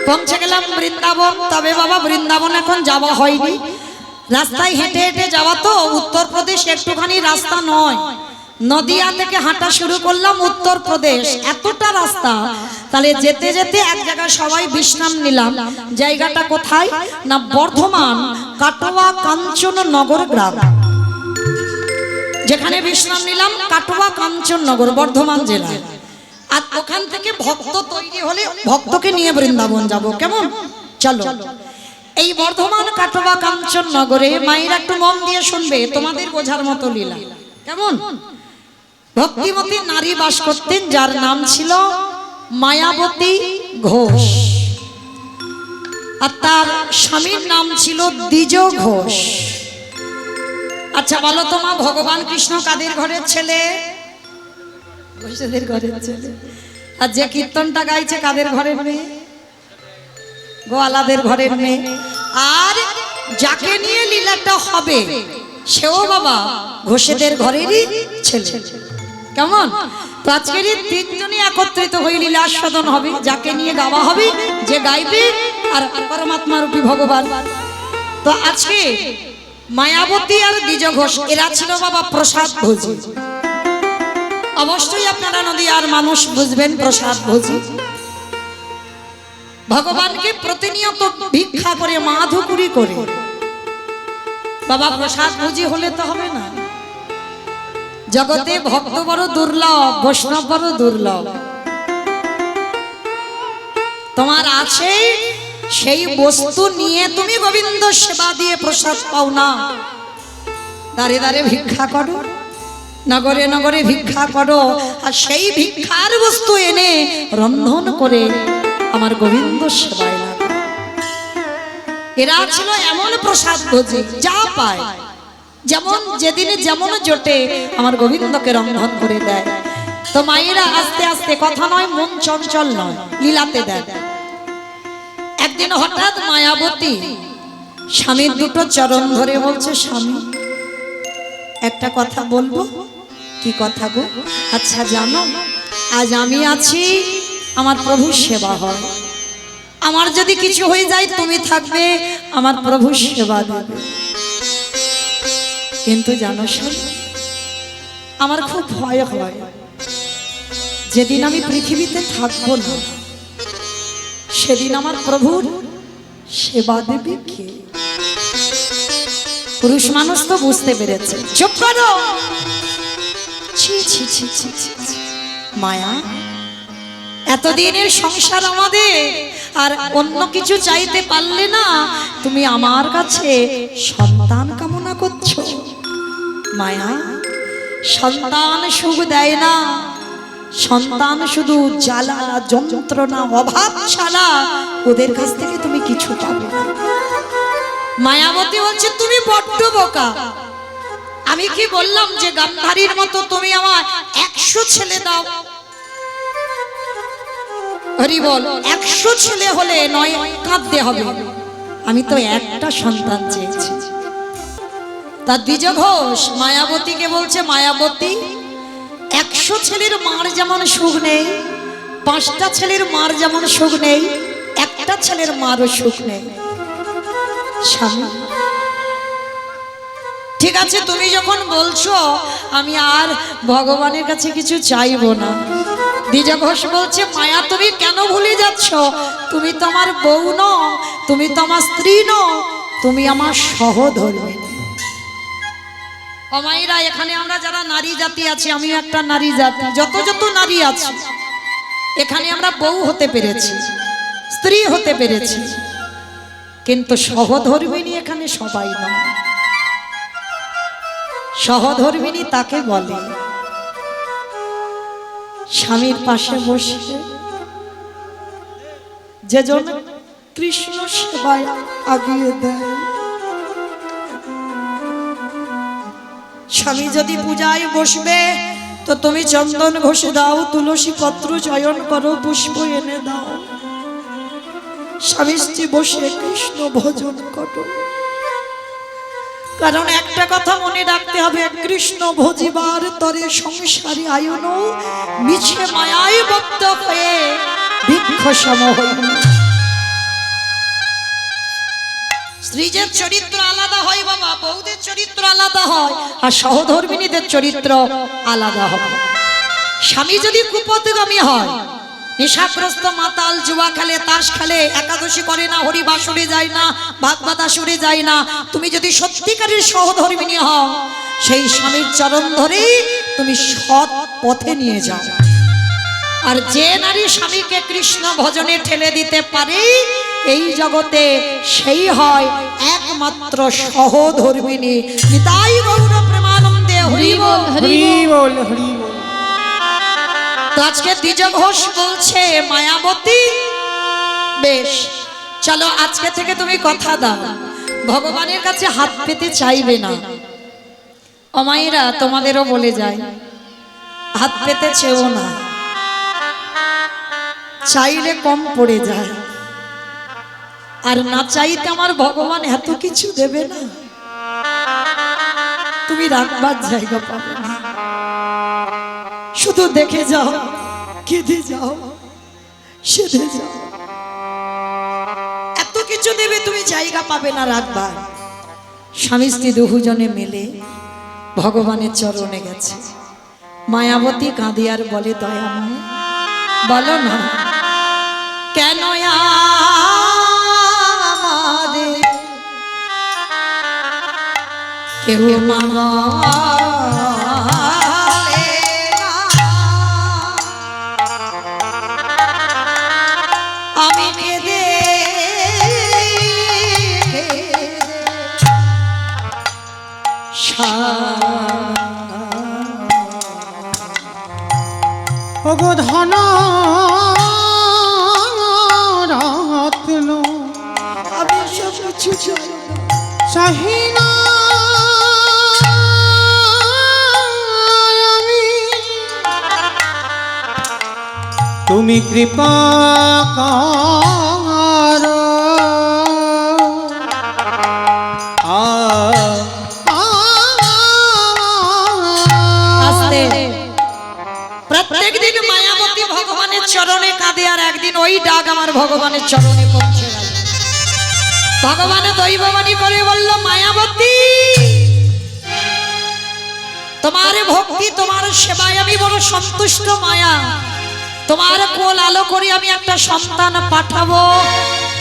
পৌঁছে গেলাম বৃন্দাবন। তবে বাবা বৃন্দাবন এখন যাওয়া হয়নি, রাস্তায় হেঁটে হেঁটে যাওয়া তো, উত্তরপ্রদেশ একটুখানি রাস্তা নয়, নদিয়া থেকে হাঁটা শুরু করলাম উত্তরপ্রদেশ, এতটা রাস্তা। তাহলে যেতে যেতে এক জায়গায় সবাই বিশ্রাম নিলাম। জায়গাটা কোথায় না বর্ধমান কাটোয়া কাঞ্চননগর গ্রাম, যেখানে বিশ্রাম নিলাম কাটোয়া কাঞ্চননগর বর্ধমান জেলায়। আর ওখান থেকে ভক্ত তৈরি হলে ভক্তকে নিয়ে বৃন্দাবন যাব, কেমন? চলো। এই বর্ধমান কাটোয়া কাঞ্চননগরে মায়েরা একটু মন দিয়ে শুনবে, তোমাদের বোঝার মতো লীলা। কেমন? ভক্তিমতী নারী বাস করতেন, যার নাম ছিল মায়াবতী ঘোষ, আর তার স্বামীর নাম ছিল দ্বিজ ঘোষ। আচ্ছা বলো তো মা, ভগবান কৃষ্ণ কাদের ঘরের ছেলে? ঘোষেদের ঘরের ছেলে। আর যে কীর্তনটা গাইছে কাদের ঘরের মেয়ে? গোয়ালাদের ঘরের মেয়ে। আর যাকে নিয়ে লীলাটা হবে সেও বাবা ঘোষেদের ঘরেরই ছেলে। কেমন? তো আজকের তিনজনই একত্রিত হয়ে লীলা আস্বাদন হবে, যাকে নিয়ে গাওয়া হবে, যে গাইবে, আর পরমাত্মা রূপী ভগবান। তো আজকে মায়াবতী আর দ্বিজ ঘোষ এরা ছিল বাবা প্রসাদ ভোজী। অবশ্যই আপনারা নদীয়ার মানুষ বুঝবেন প্রসাদ ভোজী। ভগবানকে প্রতিনিয়ত ভিক্ষা করে মাধুকুরি করে বাবা প্রসাদ ভোজী হলে তো হবে না। জগতে ভক্ত বড় দুর্লভ, বৈষ্ণব বড় দুর্লভ। তোমার আছে সেই বস্তু নিয়ে তুমি গোবিন্দ সেবা দিয়ে প্রসাদ পাও না, দাঁড়ে দাঁড়ে ভিক্ষা করো, নগরে নগরে ভিক্ষা করো, আর সেই ভিক্ষার বস্তু এনে রন্ধন করে আমার গোবিন্দ সেবায় লাগো। এরা ছিল এমন প্রসাদ ভোজী, যা পায় যেমন যেদিনে যেমন জোটে আমার গোবিন্দকে রন্ধন করে দেয়। তো মায়েরা আস্তে আস্তে, কথা নয় মন চঞ্চল নয়, লীলাতে দেয়। একদিন হঠাৎ মায়াবতী স্বামীর দুটো চরণ ধরে বলছে, স্বামী একটা কথা বলবো। কি কথা গো? আচ্ছা জানো, আজ আমি আছি, আমার প্রভু সেবা হয়, আমার যদি কিছু হয়ে যায় তুমি থাকবে, আমার প্রভু সেবা দেবে। কিন্তু জানো স্বামী, আমার খুব ভয় হয়, যেদিন আমি পৃথিবীতে থাকবো না সেদিন আমার প্রভুর সেবা দেবে কে? পুরুষ মানুষ তো বুঝতে পেরেছে। চুপ করো। ছি ছি ছি ছি ছি। মায়া, এতদিনের সংসার আমাদের, আর অন্য কিছু চাইতে পারলে না, তুমি আমার কাছে সন্তান কামনা করছো। মায়া, সন্তান সুখ দেয় না, সন্তান শুধু জ্বালা যন্ত্রণা অভাব ছাড়া, ওদের কাছ থেকে তুমি কিছু পাবে না। মায়াবতী বলছে তুমি বড্ড বোকা। আমি কি বললাম যে গান্ধারীর মতো তুমি আমার 100 ছেলে দাও? হরি বল, 100 ছেলে হলে নয় কাঁদতে হবে, আমি তো একটা সন্তান চেয়েছি। তার দ্বিজ ঘোষ মায়াবতীকে বলছে, মায়াবতী 100 ছেলের মার যেমন সুখ নেই, 5টা ছেলের মার যেমন সুখ নেই, একটা ছেলের মারও সুখ নেই। স্বামী ঠিক আছে, তুমি যখন বলছো আমি আর ভগবানের কাছে কিছু চাইবো না। দ্বিজ ঘোষ বলছে, মায়া তুমি কেন ভুলে যাচ্ছ? তুমি তো আমার বউ নও, তুমি তো আমার স্ত্রী নও, তুমি আমার সহধর্মিণী। অমাইরা, এখানে আমরা যারা নারী জাতি আছি, আমি একটা নারী জাতি, যত যত নারী আছে এখানে আমরা বউ হতে পেরেছি, স্ত্রী হতে পেরেছি, কিন্তু সহধর্মিণী এখানে সবাই নয়। সহধর্মিণী তাকে বলে স্বামীর পাশে বসে যেজন কৃষ্ণ সেবায় আগিয়ে দেয়। স্বামী যদি পূজায় বসবে তো তুমি চন্দন ঘষে দাও, তুলসী পত্র চয়ন করো, পুষ্প এনে দাও, স্বামী স্ত্রী বসে কৃষ্ণ ভজন করো। কারণ একটা কথা মনে রাখতে হবে, কৃষ্ণ ভজিবার তরে সংসারী আয়ন, মিছে মায়ায় বদ্ধ হয়ে ভিক্ষ সম হইল। স্ত্রীদের চরিত্র আলাদা হয় বাবা, বউদের চরিত্র আলাদা হয়, আর সহধর্মিনীদের চরিত্র আলাদা হবে। স্বামী যদি কুপথগামী হয়, নেশাগ্রস্ত মাতাল, জুয়া খেলে, তাস খেলে, একাদশী করে না, হরি বাসরে যায় না, ভাত বাতাসরে যায় না, তুমি যদি সত্যিকারের সহধর্মিনী হও, সেই স্বামীর চরণ ধরেই তুমি সৎ পথে নিয়ে যাও। আর যে নারী স্বামীকে কৃষ্ণ ভজনে ঠেলে দিতে পারে এই জগতে, সেই হয় একমাত্র সহধর্মিনী। নিতাই গৌর প্রেমানন্দে হরি বল, হরি বল, হরি বল। তো আজকে দ্বিজ ঘোষ বলছে মায়াবতী, বেশ চলো আজকে থেকে তুমি কথা দাও, ভগবানের কাছে হাত পেতে চাইবে না। অমায়েরা তোমাদেরও বলে যায়, হাত পেতে চেও না, চাইলে কম পড়ে যায়। আর না চাইতে আমার ভগবান এত কিছু দেবে না, তুমি রাখবার জায়গা পাবে না। শুধু দেখে যাও, কেঁদে যাও, সেধে যাও, এত কিছু দেবে, তুমি জায়গা পাবে না রাখবার। স্বামী স্ত্রী দুজনে মিলে ভগবানের চরণে গেছে। মায়াবতী কাঁদে আর বলে, দয়াময় বলো না কেন আমাদের কেউ মানে না, আমি কেঁদে ওগো ধন রত্ন আমি সব কিছু চাহি না আমি, তুমি কৃপা করো। প্রত্যেক দিন মায়াবতী ভগবানের চরণে কাঁদে, আর একদিন ওই ডাক আমার ভগবানের চরণে পৌঁছে গেল। ভগবানের দৈববাণী করে বলল, মায়াবতী তোমার ভক্তি, তোমার সেবায় আমি বড় সন্তুষ্ট মায়া। তোমার কোল আলো করে আমি একটা সন্তান পাঠাবো,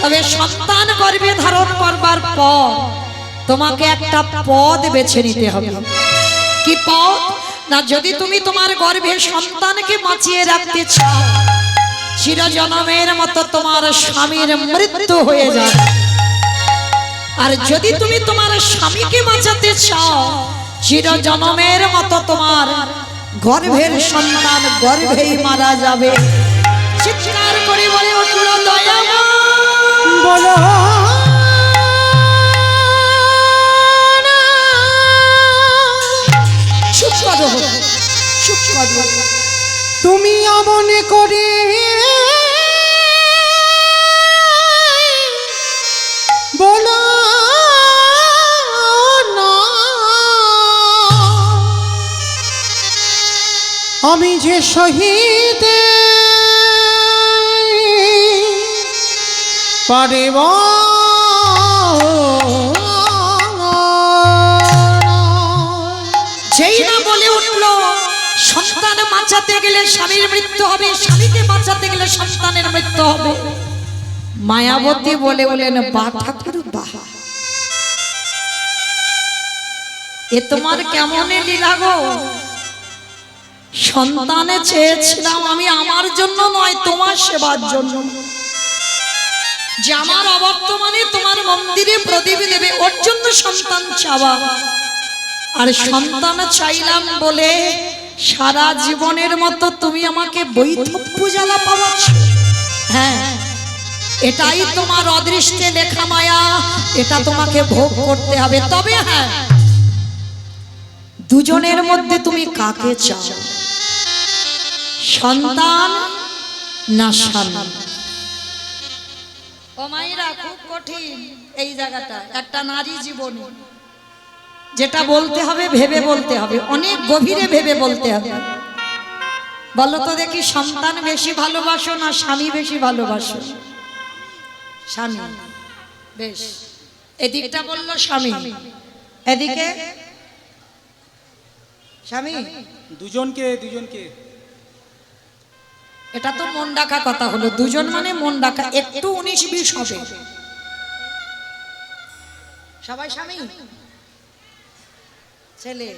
তবে সন্তান গর্ভে ধারণ করবার পর তোমাকে একটা পদ বেছে নিতে হবে। কি পদ? না, যদি তুমি তোমার গর্ভে সন্তানকে বাঁচিয়ে রাখতে চাও, চিরজনমের মতো তোমার স্বামীর মৃত্যু হয়ে যাবে। আর যদি তুমি তোমার স্বামীকে বাঁচাতে চাও, চিরজনমের মতো তোমার গর্ভের সন্তান গর্ভেই মারা যাবে। চিৎকার করে বলে উঠল, দয়াময় বলো তুমি অমন করে বলো না, আমি যে শহীদ পারিব যেই না বলে উঠলো সন্তান বাঁচাতে গেলে স্বামীর মৃত্যু হবে, স্বামীকে বাঁচাতে গেলে সন্তানের মৃত্যু হবে, মায়াবতী বলে বলেন, বা ঠাকুর বাহ, এ তোমার কেমন লীলা গো। সন্তানে চেয়েছিলাম আমি আমার জন্য নয়, তোমার সেবার জন্য, যে আমার অবর্তমানে তোমার মন্দিরে প্রদীপ দেবে, ওর জন্য সন্তান চাওয়া। আর সন্তান চাইলাম বলে সারা জীবনের মতো তুমি আমাকে বৈধব্য জ্বালা পাওয়াচ্ছ। হ্যাঁ, এটাই তোমার অদৃষ্টে লেখা মায়া, এটা তোমাকে ভোগ করতে হবে। তবে হ্যাঁ, দুজনের মধ্যে তুমি কাকে চাও, সন্তান না স্বামী? ও মায়েরা, খুব কঠিন এই জায়গাটা, একটা নারী জীবনে যেটা বলতে হবে ভেবে বলতে হবে, অনেক গভীরে ভেবে বলতে হবে। বলো তো দেখি, সন্তান বেশি ভালোবাসো না স্বামী বেশি ভালোবাসো? স্বামী। বেশ, এদিকটা বলল স্বামী, এদিকে স্বামী। দুজনকে এটা তো মন ডাকা কথা হলো, দুজন মানে মন ডাকা, একটু 19-20 হবে। সবাই স্বামী ছেলে,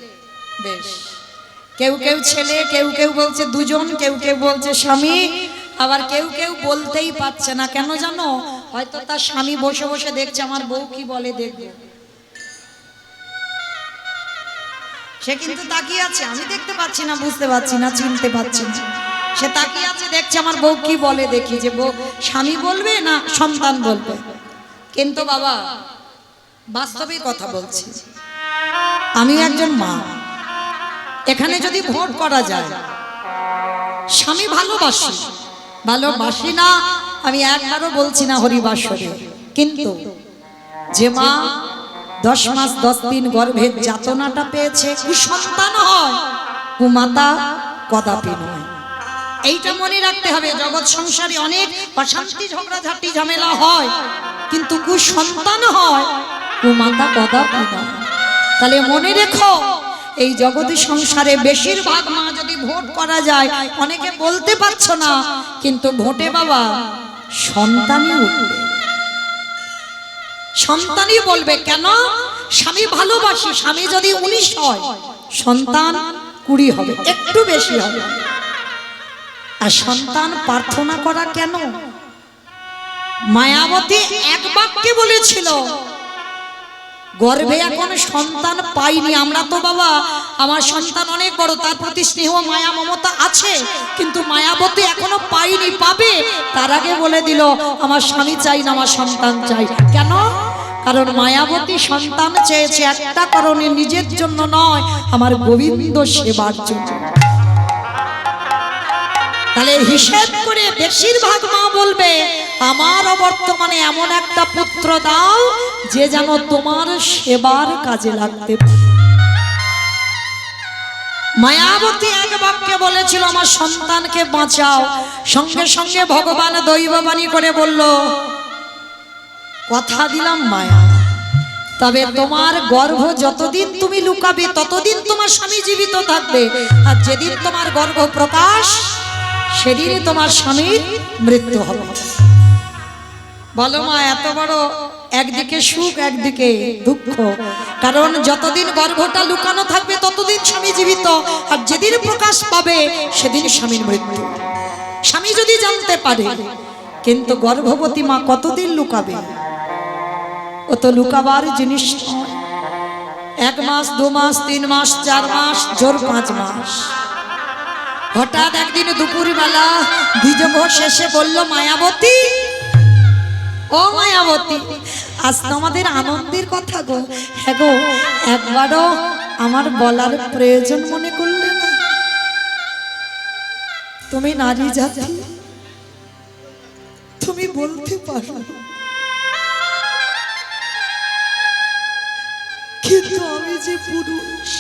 বেশ। কেউ কেউ ছেলে, কেউ কেউ বলছে দুজন, কেউ কেউ বলছে স্বামী, আবার কেউ কেউ বলতেই পারছে না। কেন জানো? হয়তো তার স্বামী বসে বসে দেখছে আমার বউ কি বলে দেখবে। সে কিন্তু তাকিয়ে আছে, আমি দেখতে পাচ্ছি না, বুঝতে পারছি না, চিনতে পারছি না। সে তাকিয়ে আছে, দেখছে আমার বউ কি বলে দেখি, যে বউ স্বামী বলবে না সন্তান বলবে। কিন্তু বাবা বাস্তবিক কথা বলছি, আমি একজন মা। এখানে যদি ভোট করা যায়, স্বামী ভালোবাসি না, আমি একবারও বলছি না হরিবাসরে, কিন্তু যে মা 10 মাস 10 দিন গর্ভের যাতনাটা পেয়েছে, কুসন্তান হয়, কুমাতা কদাপি নয়। এইটা মনে রাখতে হবে। জগৎ সংসারে অনেক অশান্তি, ঝগড়াঝাটি, ঝামেলা হয়, কিন্তু কুসন্তান হয়, কুমাতা কদাপি নয়। তাহলে মনে রেখো, এই জগৎ সংসারে বেশিরভাগ মা যদি ভোট করা যায়, অনেকে বলতে পারছো না, কিন্তু ভোটে বাবা সন্তানই উঠবে, সন্তানই বলবে। কেন? স্বামী ভালোবাসি, স্বামী যদি 19 হয়, সন্তান 20 হবে, একটু বেশি হবে। আর সন্তান প্রার্থনা করা কেন? মায়াবতী এক বাক্যে বলেছিল, গর্ভে এখন সন্তান পাইনি। আমরা তো বাবা, আমার সন্তান অনেক বড়, তার প্রতি স্নেহ মায়া মমতা আছে, কিন্তু মায়াবতী এখনো পাইনি, পাবে। তার আগে বলে দিল আমার স্বামী চাই না, আমার সন্তান চাই। কেন? কারণ মায়াবতী সন্তান চেয়েছে একটা কারণে, নিজের জন্য নয়, আমার গোবিন্দ সেবার জন্য। তাহলে হিসেব করে বেশিরভাগ মা বলবে, আমার বর্তমানে এমন একটা পুত্র দাও যে যেন তোমার সেবার কাজে লাগতে পারে। মায়াবতী এক বাক্যে বলেছিল আমার সন্তানকে বাঁচাও, সঙ্গে সঙ্গে ভগবান দৈববাণী করে বলল, কথা দিলাম মায়া, তবে তোমার গর্ভ যতদিন তুমি লুকাবে ততদিন তোমার স্বামী জীবিত থাকবে, আর যেদিন তোমার গর্ভ প্রকাশ সেদিনই তোমার স্বামীর মৃত্যু হবে। বলো মা, এত বড় একদিকে সুখ একদিকে দুঃখ, কারণ যতদিন গর্ভটা লুকানো থাকবে ততদিন স্বামী জীবিত, আর যেদিন প্রকাশ পাবে সেদিন স্বামীর মৃত্যু। স্বামী যদি জানতে পারে, কিন্তু গর্ভবতী মা কতদিন লুকাবে? ও তো লুকাবার জিনিস নয়। 1 মাস 2 মাস 3 মাস 4 মাস, জোর 5 মাস। হঠাৎ একদিন দুপুর বেলা দ্বিজভোজ শেষে বলল মায়াবতী, ও মায়াবতী, আজ তো আমাদের আনন্দের কথা গো। হ্যাঁ গো, একবারও আমার বলার প্রয়োজন মনে করলে না? তুমি নারী জাতি, তুমি বলতে পারো, কিন্তু আমি যে পুরুষ,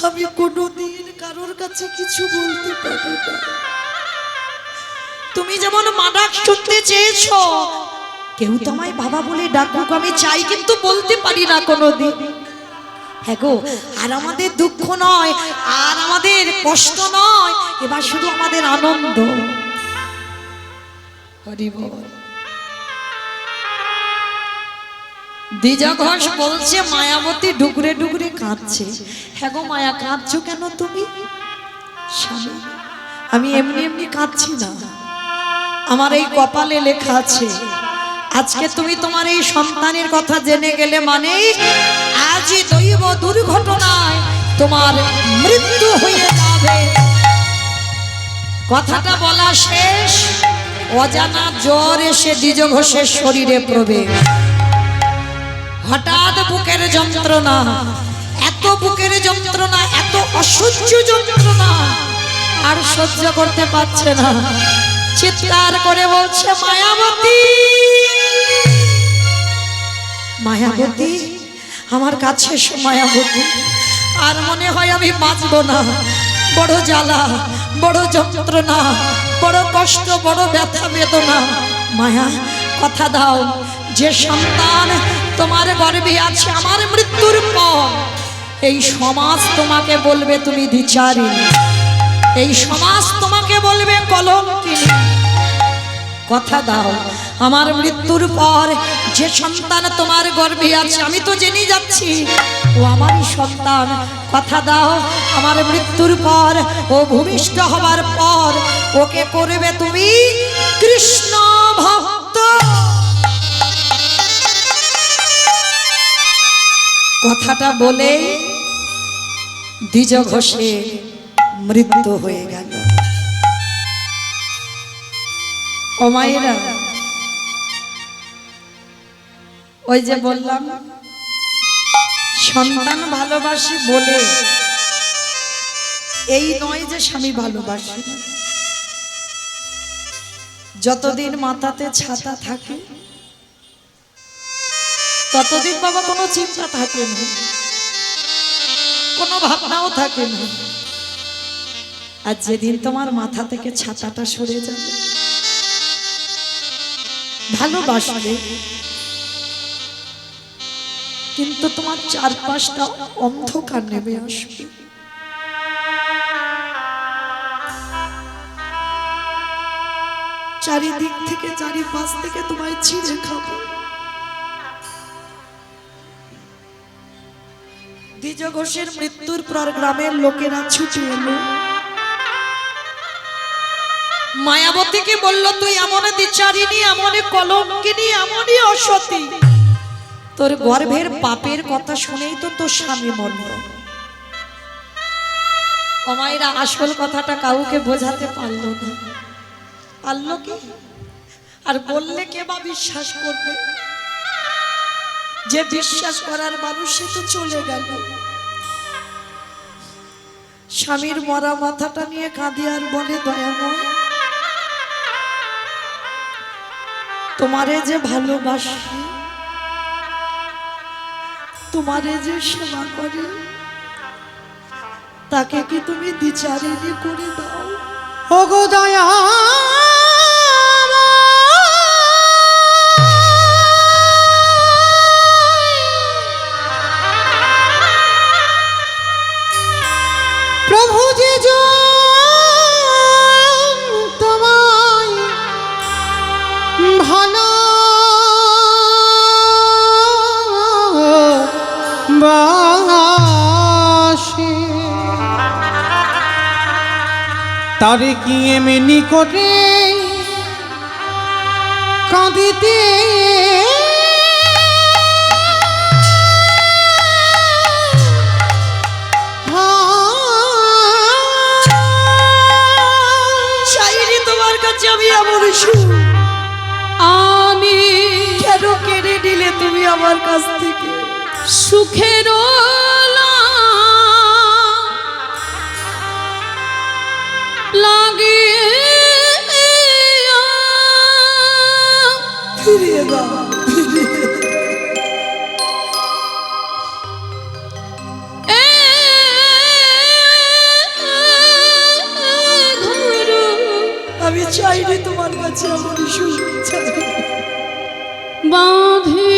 আমি কোনোদিন কারোর কাছে কিছু বলতে পারি না। তুমি যেমন মা ডাক শুনতে চেয়েছো, কেউ তো আমায় বাবা বলে ডাকুক, আমি চাই, কিন্তু বলতে পারি না কোনোদিন। হ্যাঁ গো, আর আমাদের দুঃখ নয়, আর আমাদের কষ্ট নয়, এবার শুধু আমাদের আনন্দ। হরি বল। দ্বিজ ঘোষ বলছে, মায়াবতী ডুগরে ডুগরে কাঁদছে। হ্যাঁ গো মায়া, কাঁদছো কেন তুমি? স্বামী, আমি এমনি এমনি কাঁদছি না, আমার এই কপালে লেখা আছে, আজকে তুমি তোমার এই সন্তানের কথা জেনে গেলে মানে আজই দৈব দুর্ঘটনায় তোমার মৃত্যু হয়ে যাবে। কথাটা বলা শেষ, অজানা জ্বর এসে দ্বিজ ঘোষের শরীরে প্রবেশ। হঠাৎ বুকের যন্ত্রণা, এত বুকের যন্ত্রণা, এত অসহ্য যন্ত্রণা, আর সহ্য করতে পারছে না, চিৎকার করে বলছে মায়াবতী, মায়াবতী আমার কাছে এসো মায়াবতী, আর মনে হয় আমি বাঁচবো না, বড় জ্বালা, বড় যন্ত্রণা, বড় কষ্ট, বড় ব্যথা বেদনা। মায়া কথা দাও, যে সন্তান তোমার গর্ভে আছে আমার মৃত্যুর পর এই সমাজ তোমাকে বলবে তুমি দ্বিচারিণী, এই সমাজ তোমাকে বলবে কলঙ্কিনী। কথা দাও আমার মৃত্যুর পর যে সন্তান তোমার গর্ভে আছে আমি তো জেনে যাচ্ছি ও আমারই সন্তান। কথা দাও আমার মৃত্যুর পর ও ভূমিষ্ঠ হবার পর ওকে করবে তুমি কৃষ্ণ ভক্ত। কথাটা বলে দ্বিজ ঘোষের মৃত্যু হয়ে গেল। ও মায়েরা, ওই যে বললাম সন্তান ভালোবাসি বলে এই নয় যে স্বামী ভালোবাসে। যতদিন মাথাতে ছাতা থাকে ততদিন বাবা কোনো চিন্তা থাকে না, কোনো ভাবনাও থাকে না। আর যেদিন তোমার মাথা থেকে ছাতাটা সরে যাবে ভালোবাসবে কিন্তু তোমার চারপাশটা অন্ধকার নেমে আসবে। চারিদিক থেকে চারিপাশ থেকে তোমায় ছিঁড়ে খাবে। দ্বিজ ঘোষের মৃত্যুর পর গ্রামের লোকেরা ছুটে এলো, মায়াবতীকে বলল তুই এমন দ্বিচারিণী, এমন কলঙ্কিনী, এমনই অসতী, তোর গর্ভের পাপের কথা শুনেই তো তোর স্বামী মরল। ও মায়েরা, আসল কথাটা কাউকে বোঝাতে পারলো না। পারলো কি? আর বললে কে বা বিশ্বাস করবে? যে বিশ্বাস করার মানুষ সে তো চলে গেল। স্বামীর মরা মাথাটা নিয়ে কাঁদে আর বলে দয়াময় তোমারে যে ভালোবাসি, তোমারে যে সেবা করে তাকে কি তুমি দ্বিচারিণী করে দাও? ওগো দয়া প্রভু যে তোমায় ভালো বাসে তারে কি এমনি করে কাঁদিতে চাইনি তোমার কাছে আমি এমন আমি কেন কেড়ে নিলে তুমি আমার কাছ থেকে সুখের লাগে ফিরিয়ে দাও। আমি চাইনি তোমার কাছে আমার সুখ বাঁধি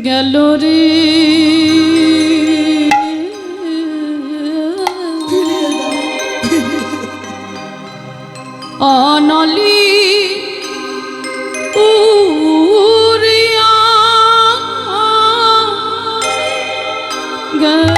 গেল রে অনলি উড়িয়া গেল।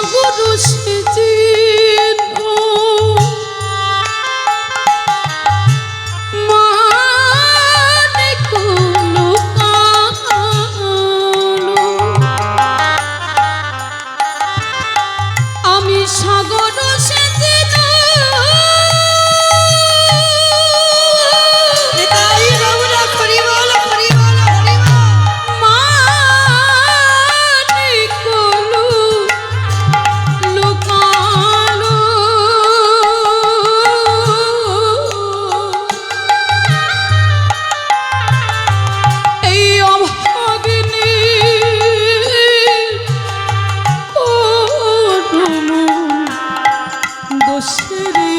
সাগর সেজেন মানে কোনো কালো আমি সাগর সেজেন নিতাই গৌরা হরি বল হরি বল হরি বল। মানে কোনো লুকালো এই অভাগিনী দোষেরি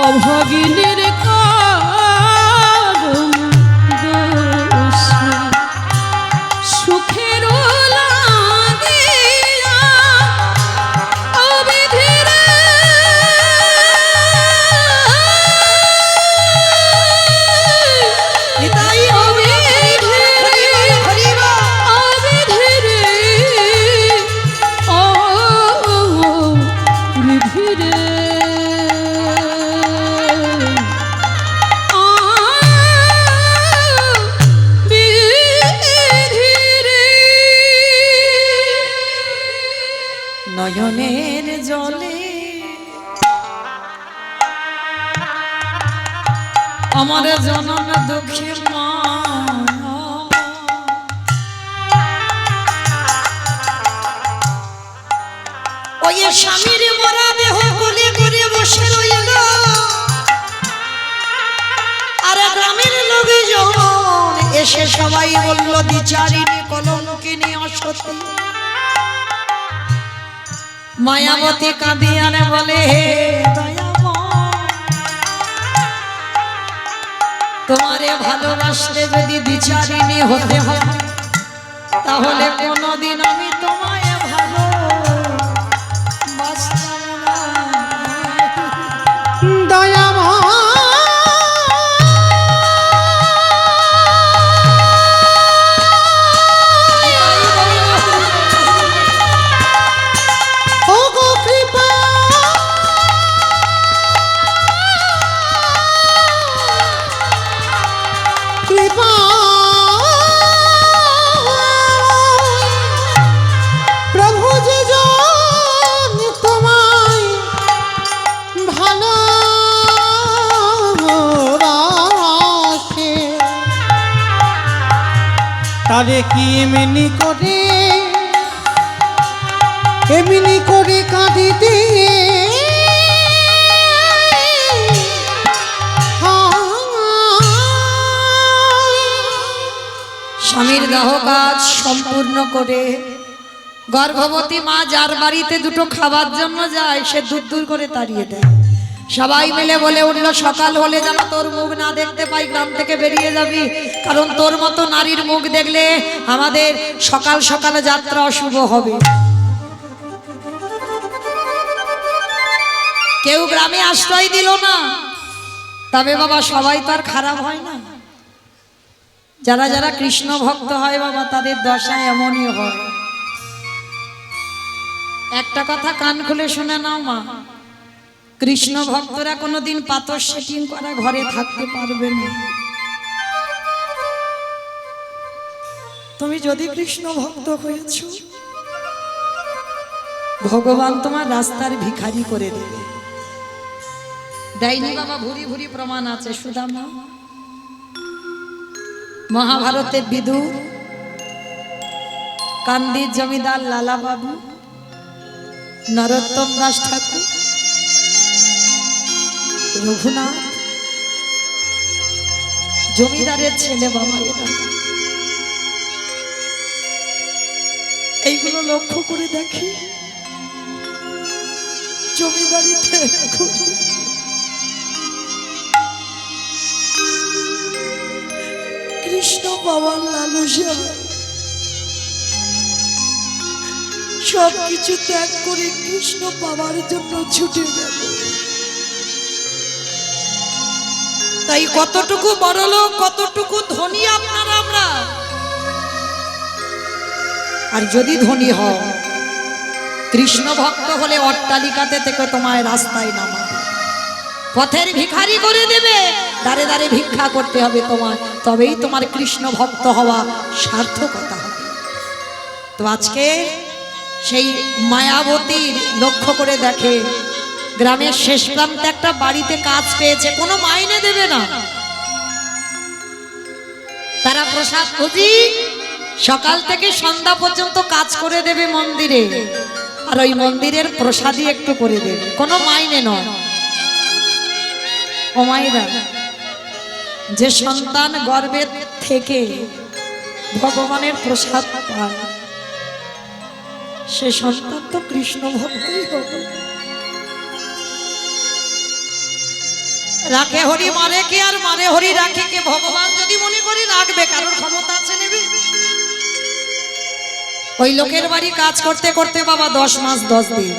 অভাগিনীর কারণ দোষে সুখের লাগিয়া অবিধিরে নিতাই গৌরা হরি বল হরি বল হরি বল। অবিধিরে অবিধিরে নয়নের জলে আমার জনম দুঃখে মা ওই স্বামীর মরা দেহ কোলে করে বসে রইল আর গ্রামের লোকজন এসে সবাই বলল দ্বিচারিণী কলঙ্কিনী অসতী। মায়াবতী কাঁদিয়ানে বলে হে দয়াময়, তোমারে ভালোবাসলে যদি দ্বিচারিণী হতে হয় তাহলে কোনোদিন আমি তোমায় ভালোবাসতাম না। প্রভু যে জন তোমায় ভালোবাসে তারে কি এমনি করে কাঁদিতে স্বামীর দাহ কাজ সম্পূর্ণ করে গর্ভবতী মা যার বাড়িতে দুটো খাবার জন্য যায় সে দূর দূর করে তাড়িয়ে দেয়। সবাই মিলে বলে উঠল সকাল হলে যেন তোর মুখ না দেখতে পাই, গ্রাম থেকে বেরিয়ে যাবি, কারণ তোর মতো নারীর মুখ দেখলে আমাদের সকাল সকাল যাত্রা অশুভ হবে। কেউ গ্রামে আশ্রয় দিল না, তবে বাবা সবাই তো আর খারাপ হয় না। যারা যারা কৃষ্ণ ভক্ত হয় বাবা তাদের দশা এমনই হয়। একটা কথা কান খুলে শুনে নাও মা, কৃষ্ণ ভক্তরা কোনোদিন পাথর সেটিং করা ঘরে থাকতে পারবে না। তুমি যদি কৃষ্ণ ভক্ত হয়েছ ভগবান তোমার রাস্তার ভিখারি করে দেবে। দেয়নি বাবা, ভুরি ভুরি প্রমাণ আছে। সুদামা মহাভারতের বিদুর, কান্দির জমিদার লালা বাবু, নরোত্তম দাস ঠাকুর, রঘুনাথ জমিদারের ছেলে বাবা, এরা এইগুলো লক্ষ্য করে দেখি জমিদারিতে কৃষ্ণ পাওয়ার লালসা সব কিছু ত্যাগ করে কৃষ্ণ পাওয়ার জন্য ছুটে গেল। তাই কতটুকু বড়লোক কতটুকু ধনী আপনারা আমরা আর যদি ধনী হও, কৃষ্ণ ভক্ত হলে অট্টালিকাতে থেকে তোমায় রাস্তায় নামাবে, পথের ভিখারি করে দেবে, দাঁড়ে দাঁড়ে ভিক্ষা করতে হবে তোমার, তবেই তোমার কৃষ্ণ ভক্ত হওয়া সার্থকতা হবে। তো আজকে সেই মায়াবতীর লক্ষ্য করে দেখে, গ্রামের শেষ প্রান্তে একটা বাড়িতে কাজ পেয়েছে, কোনো মাইনে দেবে না, তারা প্রসাদ খুঁজি সকাল থেকে সন্ধ্যা পর্যন্ত কাজ করে দেবে মন্দিরে, আর ওই মন্দিরের প্রসাদই একটু করে দেবে, কোনো মাইনে নয়। ও মায়েরা, যে সন্তান গর্ভের থেকে ভগবানের প্রসাদ পায়, সে সন্তান তো কৃষ্ণ ভক্তই হবে। রাখে হরি মারে কে, আর মারে হরি রাখে কে? ভগবান যদি মনে করে রাখবে, কারোর ক্ষমতা আছে নেবে? ওই লোকের বাড়ি কাজ করতে করতে বাবা 10 মাস 10 দিন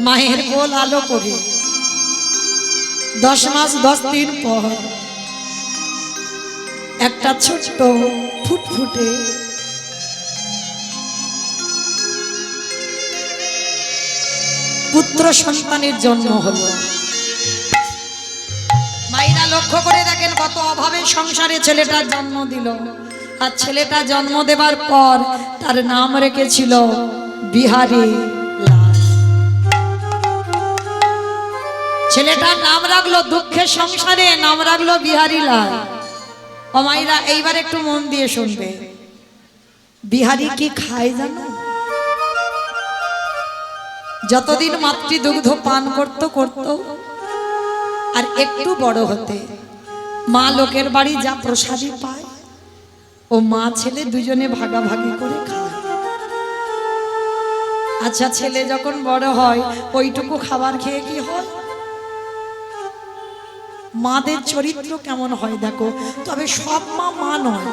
মায়ের কোল আলো করে, 10 মাস 10 দিন পর একটা ছোট্ট ফুটফুটে পুত্র সন্তানের জন্ম হলো। মায়েরা লক্ষ্য করে দেখেন, কত অভাবের সংসারে ছেলেটার জন্ম দিল, আর ছেলেটা জন্ম দেবার পর তার নাম রেখেছিল বিহারী লাল। ছেলেটার নাম রাখলো, দুঃখের সংসারে নাম রাখলো বিহারী লাল। ও মায়েরা, এইবার একটু মন দিয়ে শুনবে, বিহারী কি খায় জানো? যতদিন মাতৃদুগ্ধ পান করত আর একটু বড় হতে মা লোকের বাড়ি যা প্রসাদী পায়, ও মা ছেলে দুজনে ভাগাভাগি করে খায়। আচ্ছা, ছেলে যখন বড় হয় ওইটুকু খাবার খেয়ে কি হয়? মাদের চরিত্র কেমন হয় দেখো। তবে সব মা মা নয়,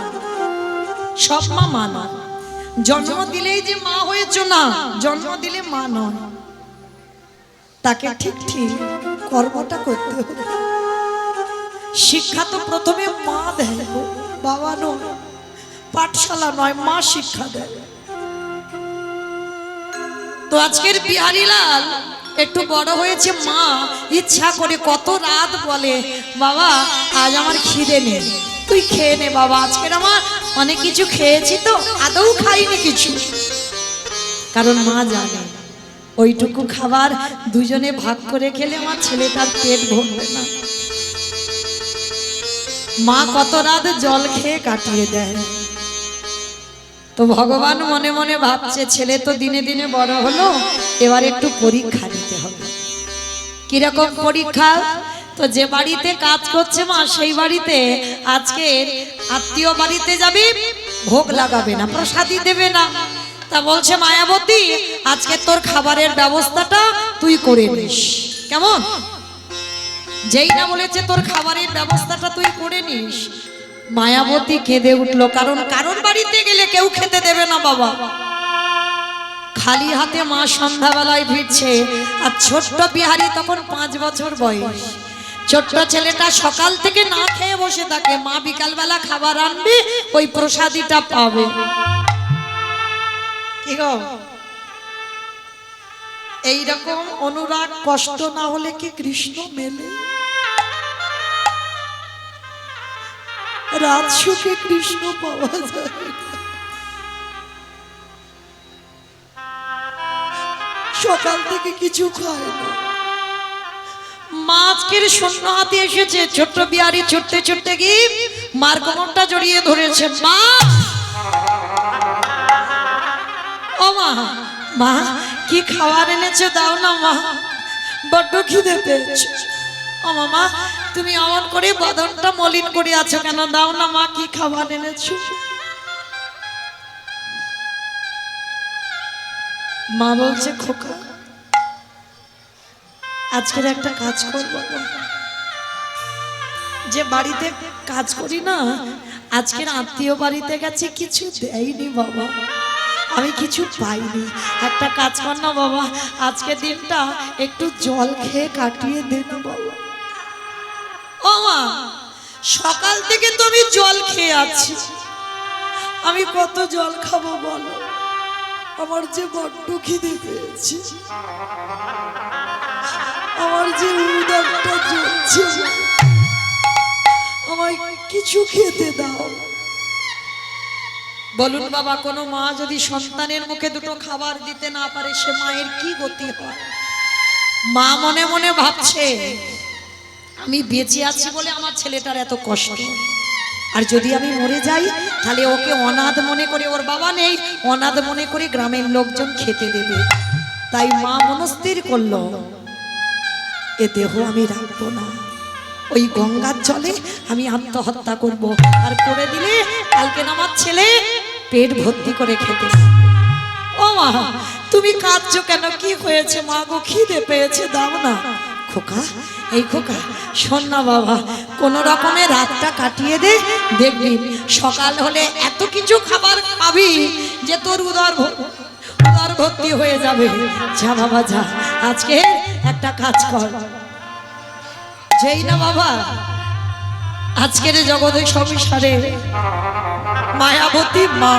সব মা মা নয়। জন্ম দিলেই যে মা হয়েছ না, জন্ম দিলে মা নয়, তাকে ঠিক ঠিক কর্মটা করতে হবে। শিক্ষা তো প্রথমে মা দেয়, বাবা নয়, পাঠশালা নয়, মা শিক্ষা দেয়। তো আজকের বিহারীলাল একটু বড় হয়েছে, মা ইচ্ছা করে কত রাত বলে, বাবা আজ আমার খিদে নেই, তুই খেয়ে নে বাবা, আজকের আমার অনেক কিছু খেয়েছি তো, আদৌ খাইনি কিছু। কারণ মা জানে ওইটুকু খাবার দুজনে ভাগ করে খেলে আমার ছেলেটার পেট ভরবে না। মা কত রাত জল খেয়ে কাটিয়ে দেয়। তো ভগবান মনে মনে ভাবছে, ছেলে তো দিনে দিনে বড় হলো, এবার একটু পরীক্ষা দিতে হবে। কিরকম পরীক্ষা? তো যে বাড়িতে কাজ করছে মা, সেই বাড়িতে আজকে আত্মীয় বাড়িতে যাবি, ভোগ লাগাবে না, প্রসাদই দেবে না। তা বলছে, মায়াবতী আজকে তোর খাবারের ব্যবস্থাটা তুই করে নিস। কেমন? যেই না বলেছে তোর খাবারের ব্যবস্থাটা তুই করে নিস, মায়াবতী কেঁদে উঠলো। কারণ কারোর বাড়িতে গেলে কেউ খেতে দেবে না বাবা। খালি হাতে মা সন্ধ্যাবেলায় ফিরছে, আর ছোট্ট বিহারী তখন 5 বছর বয়স। ছোট্ট ছেলেটা সকাল থেকে না খেয়ে বসে থাকে, মা বিকালবেলা খাবার আনবে, ওই প্রসাদীটা পাবে। কি গো, এইরকম অনুরাগ কষ্ট না হলে কি কৃষ্ণ মেলে? রাত সুখে কৃষ্ণ পাওয়া যায়। সকাল থেকে কিছু খায় না, মা আজকের শূন্য হাতে এসেছে। ছোট্ট বিহারী ছুটতে ছুটতে গিয়ে মার কোমরটা জড়িয়ে ধরেছে। মা, ও মা, মা কি খাবার এনেছে দাও না মা, বড্ড খিদে পেয়েছে। ও মামা, তুমি অমন করে বদনটা মলিন করে আছো কেন? দাও না মা, কি খাবার এনেছো? মা বলছে, খোকা আজকের একটা কাজ করব, যে বাড়িতে কাজ করি না, আজকের আত্মীয় বাড়িতে গেছে, কিছু দেয়নি বাবা, আমি কিছু পাইনি। একটা কাজ কর না বাবা, আজকের দিনটা একটু জল খেয়ে কাটিয়ে দে না বাবা। ও মা, সকাল থেকে তো আমি জল খেয়ে আছি, আমি কত জল খাবো বলো, আমার যে বড্ড খিদে পেয়েছে, আমার যে উদরটা জ্বলছে, আমায় কিছু খেতে দাও। বলুন বাবা, কোনো মা যদি সন্তানের মুখে দুটো খাবার দিতে না পারে সে মায়ের কি গতি হয়? মা মনে মনে ভাবছে আমি বেঁচে আছি বলে আমার ছেলেটার এত কষ্ট, আর যদি আমি মরে যাই তাহলে ওকে অনাথ মনে করে, ওর বাবা নেই, অনাথ মনে করে গ্রামের লোকজন খেতে দেবে। তাই মা মনস্থির করলো এ দেহ আমি রাখবো না, ওই গঙ্গার জলে আমি আত্মহত্যা করব, আর করে দিলে কালকে আমার ছেলে পেট ভর্তি করে খেতে। ও মা, তুমি কাঁদছো কেন? কি হয়েছে মা গো? খিদে পেয়েছে, দাও না। খোকা, এই খোকা শোন না বাবা, কোন রকমে রাতটা কাটিয়ে দে, দেখবি সকাল হলে এত কিছু খাবার পাবি যে তোর উদর ভর্তি হয়ে যাবে। যা বাবা যা, আজকে একটা কাজ কর। যেই না বাবা আজকের জগতে সংসারে মায়াবতী মা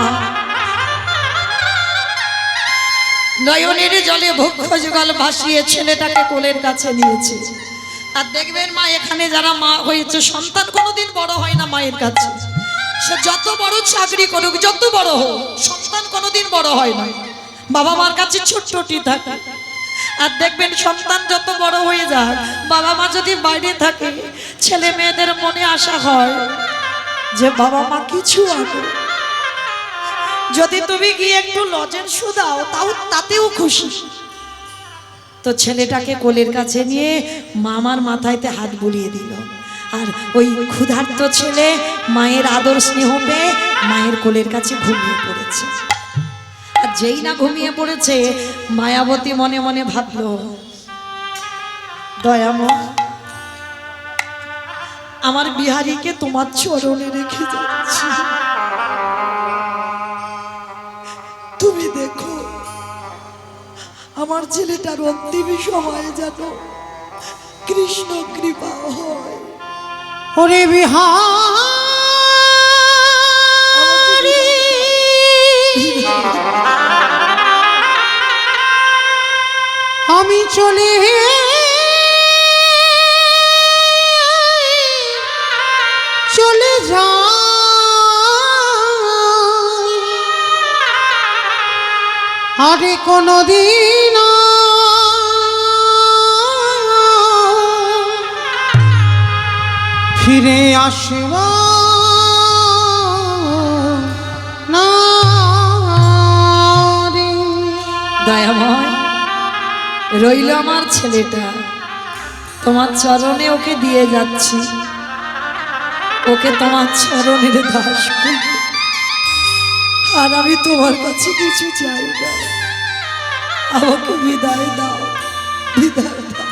নয়নের জলে ভক্ষ যুগল ভাসিয়ে ছেলেটাকে কোলের কাছে নিয়েছে। আর দেখবেন মা, এখানে যারা মা হয়েছে সন্তান কোনোদিন বড় হয় না মায়ের কাছে। সে যত বড় চাকরি করুক, যত বড় হোক, সন্তান কোনোদিন বড় হয় না, বাবা মার কাছে ছোট্টটি থাকে। আর দেখবেন সন্তান যত বড় হয়ে যায়, বাবা মা যদি বাইরে থাকে, ছেলে মেয়েদের মনে আশা হয় যে বাবা মা কিছু আনো, যদি তুমি গিয়ে একটু লজেন্স দাও তাতেও খুশি। তো ছেলেটাকে কোলের কাছে নিয়ে মামার মাথায়তে হাত বুলিয়ে দিল, আর ওই ক্ষুধার্ত ছেলে মায়ের আদর স্নেহ পেয়ে মায়ের কোলের কাছে ঘুমিয়ে পড়েছে। আর যেই না ঘুমিয়ে পড়েছে, মায়াবতী মনে মনে ভাবলো দয়াময়, আমার বিহারীকে তোমার চরণে রেখে যাচ্ছি, তুমি দেখো আমার ছেলেটার অন্তিম সময়ে যেন কৃষ্ণ কৃপা হয়। ওরে বিহারী, আমি চলে যাই, আরে কোনদিন ফিরে আসব না রে। দয়াময়, রইল আমার ছেলেটা, তোমার চরণে ওকে দিয়ে যাচ্ছি, ওকে তোমার চরণের দাস করব। আর আমি তোমার কাছে কিছু চাই না, আমাকে বিদায় দাও, বিদায় দাও।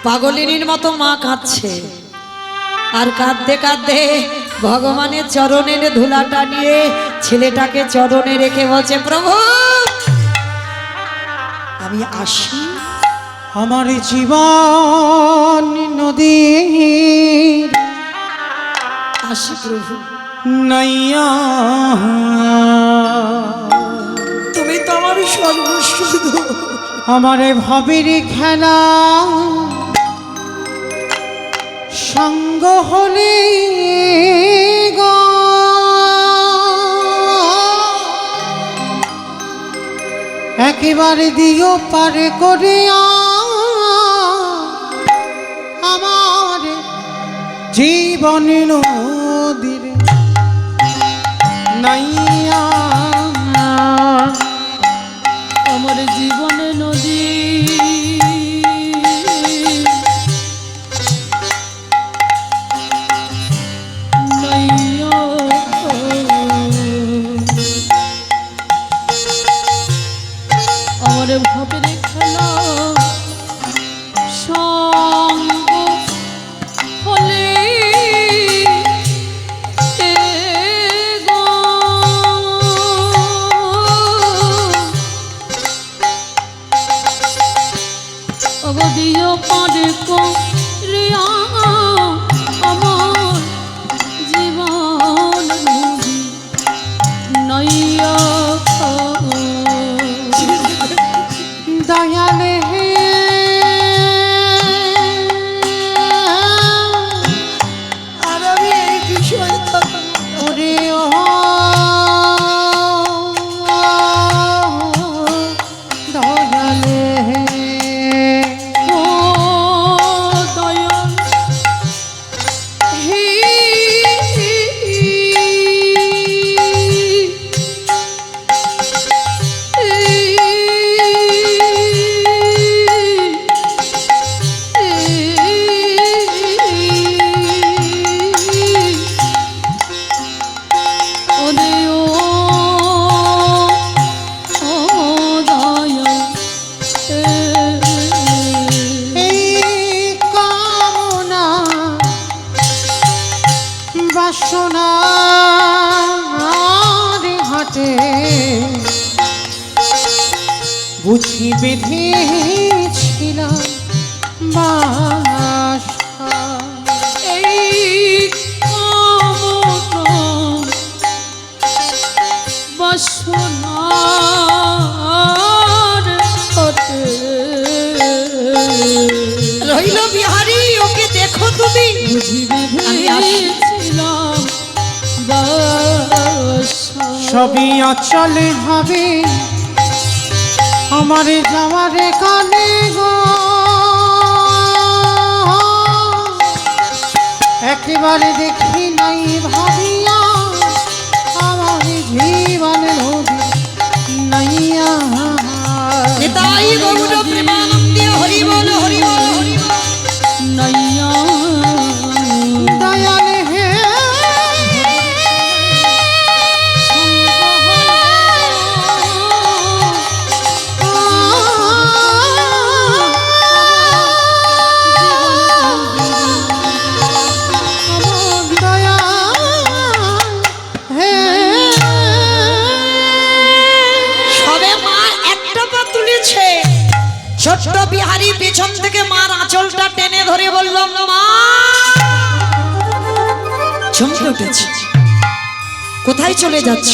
পাগলিনীর মতো মা কাঁদছে, আর কাঁদতে কাঁদতে ভগবানের চরণের ধুলাটা নিয়ে ছেলেটাকে চরণে রেখে বলছে, প্রভু আমি আসি। আমার জীবন নদীর আসি প্রভু, নাইয়া, তুমি তো আমার সর্বস্ব, আমার ভাবের খেলা সঙ্গ হলে গো, একেবারে দিও পারে করে আমার জীবন নদীর নাইয়া, আমার জীবনে নদী নাইয়া, আমার ভাবের খেলা সঙ্গ হলে গো। বাসনার হাটে বুঝি বেঁধেছিলাম বাসা। এই কামনা বাসনার হাটে রইল বিহারি, ওকে দেখো তুমি। বুঝি আমি আসি। বেঁধেছিলাম বাসা। সবই অচলে হবে আমার যাওয়ার কালে গো, একেবারে দেখি নাই ভাবিয়া আমার জীবন নদী নাইয়া। নিতাই গৌর প্রেমানন্দে হরি বল হরি বল হরি বল। নাইয়া দয়াল হে সবে মা একটা পা তুলেছে, ছোট্ট বিহারি পেছন থেকে মার আঁচলটা টেনে ধরে বলল, মা। চমকে উঠেছে। কোথায় চলে যাচ্ছ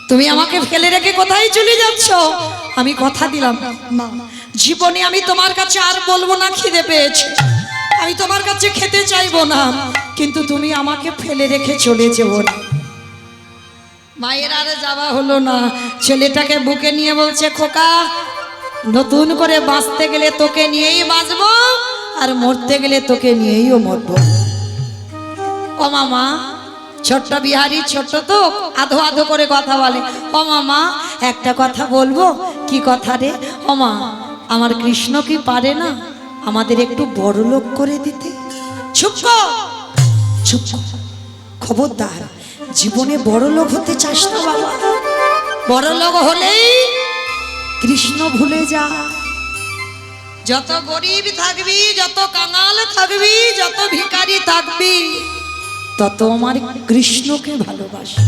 তুমি? আমাকে ফেলে রেখে কোথায় চলে যাচ্ছ? আমি কথা দিলাম মা, জীবনে আমি তোমার কাছে আর বলবো না খিদে পেয়েছে, আমি তোমার কাছে খেতে চাইবো না, কিন্তু তুমি আমাকে ফেলে রেখে চলে যেও না। মায়ের আর যাওয়া হলো না। ছেলেটাকে বুকে নিয়ে বলছে, খোকা, নতুন করে বাঁচতে গেলে তোকে নিয়েই বাঁচবো, আর মরতে গেলে তোকে নিয়েইও মরবো। ও মামা, ছোট্ট বিহারি ছোট্ট তো আধো আধো করে কথা বলে। ও মামা, একটা কথা বলবো। কি কথা রে? ও মা, আমার কৃষ্ণ কি পারে না আমাদের একটু বড় লোক করে দিতে? চুপ কর, চুপ কর, খবরদার, জীবনে বড় লোক হতে চাস না বাবা। বড় লোক হলেই কৃষ্ণ ভুলে যা। যত গরিব থাকবি, যত কাঙাল থাকবি, যত ভিখারি থাকবি, তত আমার কৃষ্ণকে ভালোবাসি।